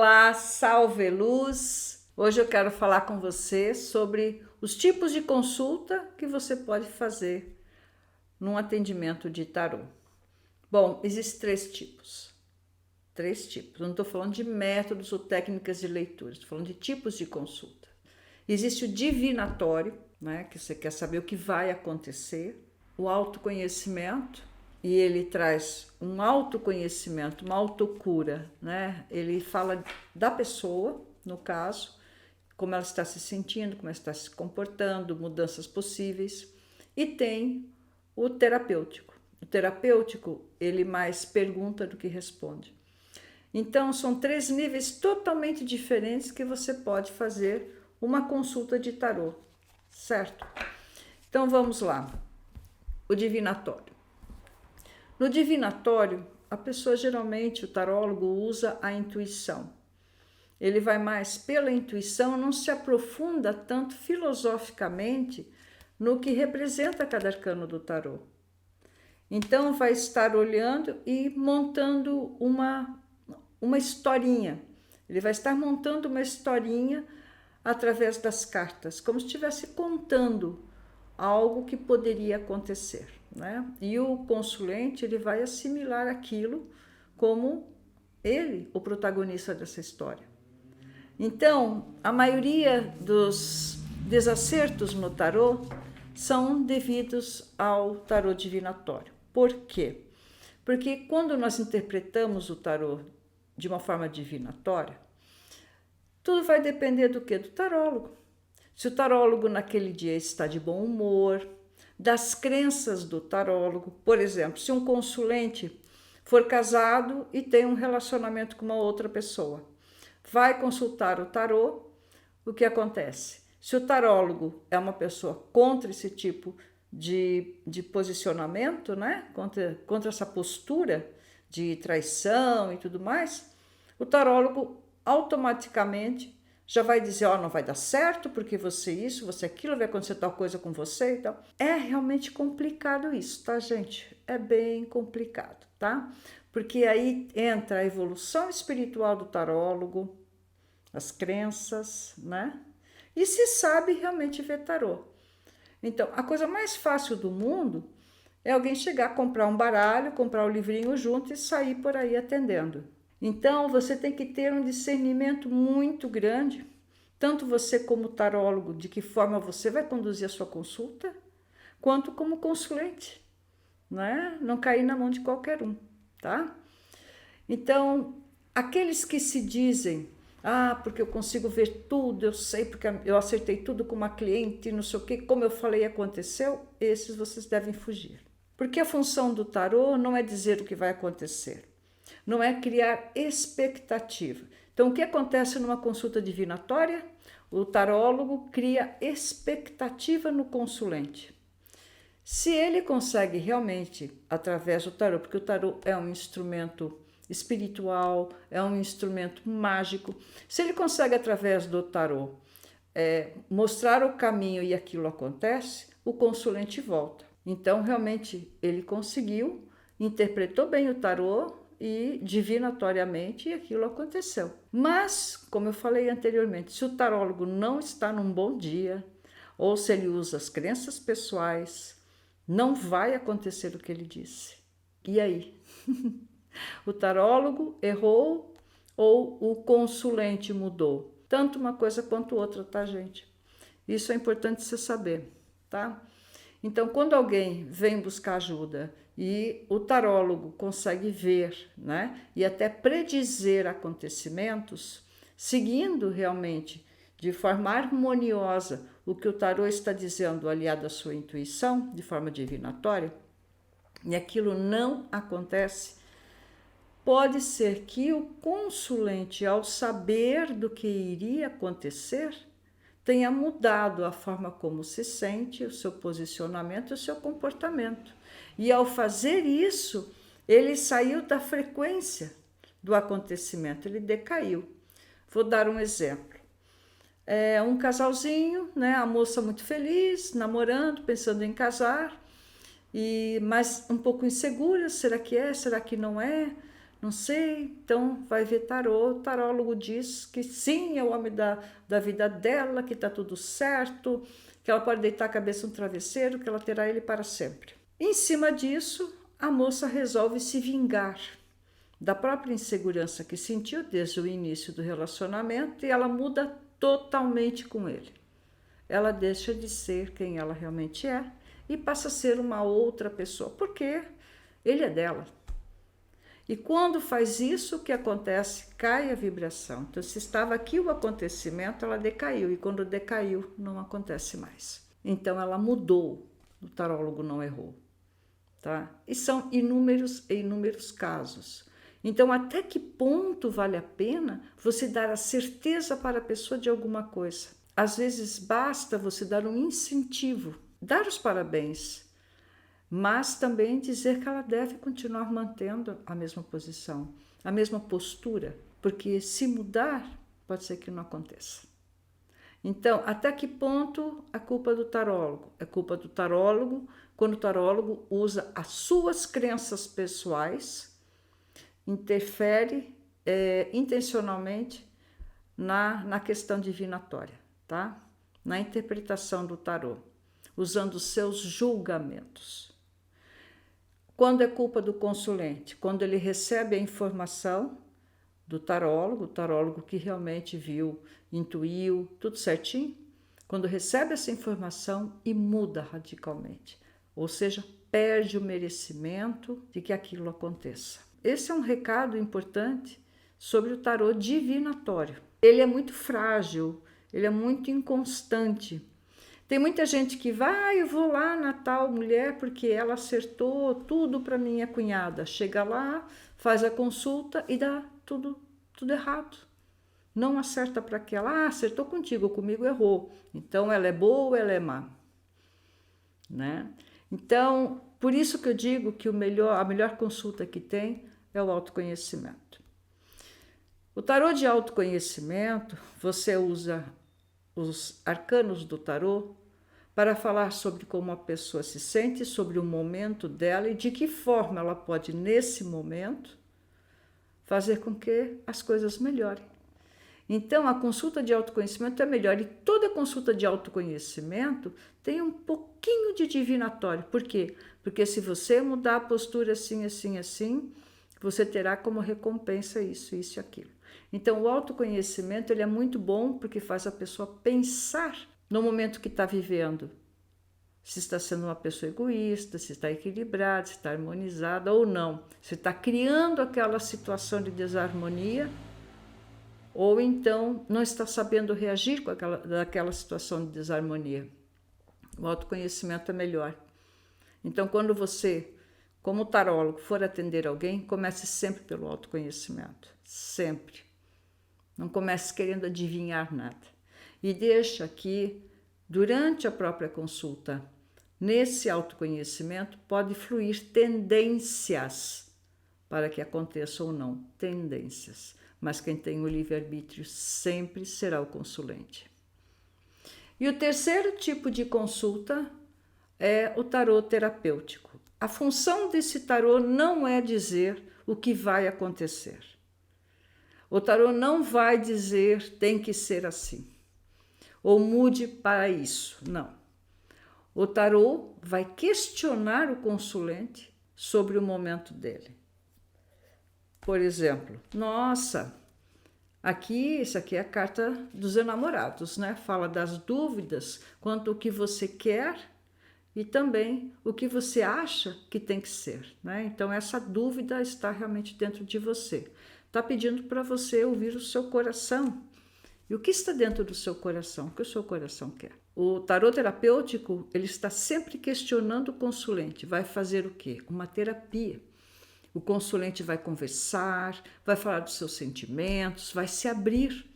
Olá, salve luz! Hoje eu quero falar com você sobre os tipos de consulta que você pode fazer num atendimento de tarô. Bom, existem três tipos. Três tipos. Eu não estou falando de métodos ou técnicas de leitura, estou falando de tipos de consulta. Existe o divinatório, né, que você quer saber o que vai acontecer, o autoconhecimento, e ele traz um autoconhecimento, uma autocura, né? Ele fala da pessoa, no caso, como ela está se sentindo, como ela está se comportando, mudanças possíveis. E tem o terapêutico. O terapêutico, ele mais pergunta do que responde. Então, são três níveis totalmente diferentes que você pode fazer uma consulta de tarô, certo? Então, vamos lá. O divinatório. No divinatório, a pessoa geralmente, o tarólogo, usa a intuição. Ele vai mais pela intuição, não se aprofunda tanto filosoficamente no que representa cada arcano do tarô. Então, vai estar olhando e montando uma historinha. Ele vai estar montando uma historinha através das cartas, como se estivesse contando algo que poderia acontecer, né? E o consulente, ele vai assimilar aquilo como ele, o protagonista dessa história. Então, a maioria dos desacertos no tarô são devidos ao tarô divinatório. Por quê? Porque quando nós interpretamos o tarô de uma forma divinatória, tudo vai depender do quê? Do tarólogo. Se o tarólogo naquele dia está de bom humor, das crenças do tarólogo. Por exemplo, se um consulente for casado e tem um relacionamento com uma outra pessoa, vai consultar o tarô, o que acontece? Se o tarólogo é uma pessoa contra esse tipo de posicionamento, né? contra essa postura de traição e tudo mais, o tarólogo automaticamente já vai dizer, não vai dar certo, porque você isso, você aquilo, vai acontecer tal coisa com você e tal. É realmente complicado isso, tá, gente? É bem complicado, tá? Porque aí entra a evolução espiritual do tarólogo, as crenças, né? E se sabe realmente ver tarô. Então, a coisa mais fácil do mundo é alguém chegar, comprar um baralho, comprar o livrinho junto e sair por aí atendendo. Então, você tem que ter um discernimento muito grande, tanto você como tarólogo, de que forma você vai conduzir a sua consulta, quanto como consulente, né? Não cair na mão de qualquer um, tá? Então, aqueles que se dizem, porque eu consigo ver tudo, eu sei, porque eu acertei tudo com uma cliente, não sei o que, como eu falei, aconteceu, esses vocês devem fugir. Porque a função do tarô não é dizer o que vai acontecer, não é criar expectativa. Então, o que acontece numa consulta divinatória? O tarólogo cria expectativa no consulente. Se ele consegue realmente, através do tarô, porque o tarô é um instrumento espiritual, é um instrumento mágico, se ele consegue, através do tarô, mostrar o caminho e aquilo acontece, o consulente volta. Então, realmente, ele conseguiu, interpretou bem o tarô e divinatoriamente aquilo aconteceu. Mas, como eu falei anteriormente, se o tarólogo não está num bom dia, ou se ele usa as crenças pessoais, não vai acontecer o que ele disse. E aí? O tarólogo errou ou o consulente mudou? Tanto uma coisa quanto outra, tá, gente? Isso é importante você saber, tá? Então, quando alguém vem buscar ajuda e o tarólogo consegue ver, né, e até predizer acontecimentos, seguindo realmente de forma harmoniosa o que o tarô está dizendo, aliado à sua intuição, de forma divinatória, e aquilo não acontece, pode ser que o consulente, ao saber do que iria acontecer, tenha mudado a forma como se sente, o seu posicionamento, o seu comportamento. E ao fazer isso, ele saiu da frequência do acontecimento, ele decaiu. Vou dar um exemplo. Um casalzinho, né, a moça muito feliz, namorando, pensando em casar, mas um pouco insegura, será que é, será que não é? Não sei, então vai ver tarô. O tarólogo diz que sim, é o homem da vida dela, que está tudo certo, que ela pode deitar a cabeça no travesseiro, que ela terá ele para sempre. Em cima disso, a moça resolve se vingar da própria insegurança que sentiu desde o início do relacionamento e ela muda totalmente com ele. Ela deixa de ser quem ela realmente é e passa a ser uma outra pessoa, porque ele é dela. E quando faz isso, o que acontece? Cai a vibração. Então, se estava aqui o acontecimento, ela decaiu. E quando decaiu, não acontece mais. Então, ela mudou. O tarólogo não errou. Tá? E são inúmeros e inúmeros casos. Então, até que ponto vale a pena você dar a certeza para a pessoa de alguma coisa? Às vezes, basta você dar um incentivo, dar os parabéns, mas também dizer que ela deve continuar mantendo a mesma posição, a mesma postura, porque se mudar, pode ser que não aconteça. Então, até que ponto a culpa do tarólogo? É culpa do tarólogo quando o tarólogo usa as suas crenças pessoais, interfere intencionalmente na questão divinatória, tá? Na interpretação do tarô, usando os seus julgamentos. Quando é culpa do consulente? Quando ele recebe a informação do tarólogo, o tarólogo que realmente viu, intuiu, tudo certinho, quando recebe essa informação e muda radicalmente, ou seja, perde o merecimento de que aquilo aconteça. Esse é um recado importante sobre o tarô divinatório. Ele é muito frágil, ele é muito inconstante. Tem muita gente que vai, eu vou lá na tal mulher porque ela acertou tudo para minha cunhada. Chega lá, faz a consulta e dá tudo errado. Não acerta para aquela, acertou contigo, comigo errou. Então ela é boa ou ela é má? Né? Então, por isso que eu digo que a melhor consulta que tem é o autoconhecimento. O tarô de autoconhecimento, você usa os arcanos do tarô para falar sobre como a pessoa se sente, sobre o momento dela e de que forma ela pode, nesse momento, fazer com que as coisas melhorem. Então, a consulta de autoconhecimento é melhor. E toda consulta de autoconhecimento tem um pouquinho de divinatório. Por quê? Porque se você mudar a postura assim, assim, assim, você terá como recompensa isso, isso e aquilo. Então, o autoconhecimento ele é muito bom porque faz a pessoa pensar no momento que está vivendo. Se está sendo uma pessoa egoísta, se está equilibrada, se está harmonizada ou não. Se está criando aquela situação de desarmonia ou então não está sabendo reagir com daquela situação de desarmonia. O autoconhecimento é melhor. Então, quando você, como tarólogo, for atender alguém, comece sempre pelo autoconhecimento. Sempre. Não comece querendo adivinhar nada. E deixa que, durante a própria consulta, nesse autoconhecimento, pode fluir tendências para que aconteça ou não. Tendências. Mas quem tem o livre-arbítrio sempre será o consulente. E o terceiro tipo de consulta é o tarô terapêutico. A função desse tarô não é dizer o que vai acontecer. O tarô não vai dizer tem que ser assim, ou mude para isso, não. O tarô vai questionar o consulente sobre o momento dele. Por exemplo, nossa, isso aqui é a carta dos enamorados, né? Fala das dúvidas quanto ao que você quer e também o que você acha que tem que ser, né? Então, essa dúvida está realmente dentro de você. Está pedindo para você ouvir o seu coração. E o que está dentro do seu coração? O que o seu coração quer? O tarô terapêutico, ele está sempre questionando o consulente. Vai fazer o quê? Uma terapia. O consulente vai conversar, vai falar dos seus sentimentos, vai se abrir.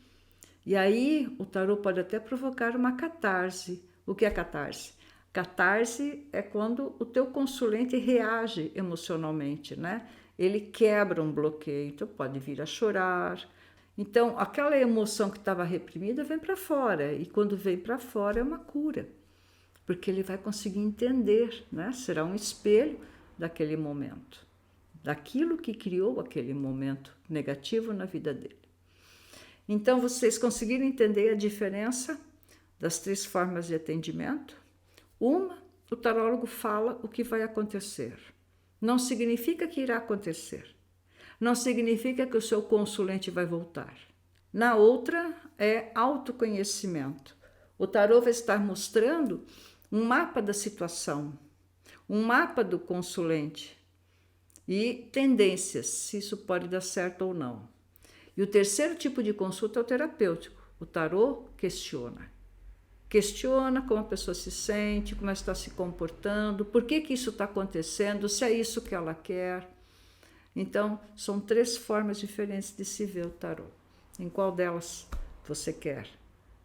E aí o tarô pode até provocar uma catarse. O que é catarse? Catarse é quando o teu consulente reage emocionalmente, né? Ele quebra um bloqueio, então pode vir a chorar. Então, aquela emoção que estava reprimida vem para fora, e quando vem para fora é uma cura, porque ele vai conseguir entender, né? Será um espelho daquele momento. daquilo que criou aquele momento negativo na vida dele. Então, vocês conseguiram entender a diferença das 3 formas de atendimento? Uma, o tarólogo fala o que vai acontecer. Não significa que irá acontecer. Não significa que o seu consulente vai voltar. Na outra, é autoconhecimento. O tarô vai estar mostrando um mapa da situação, um mapa do consulente e tendências, se isso pode dar certo ou não. E o terceiro tipo de consulta é o terapêutico. O tarô questiona. Questiona como a pessoa se sente, como ela está se comportando, por que isso está acontecendo, se é isso que ela quer. Então, são 3 formas diferentes de se ver o tarô. Em qual delas você quer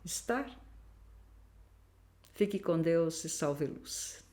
estar? Fique com Deus e salve luz.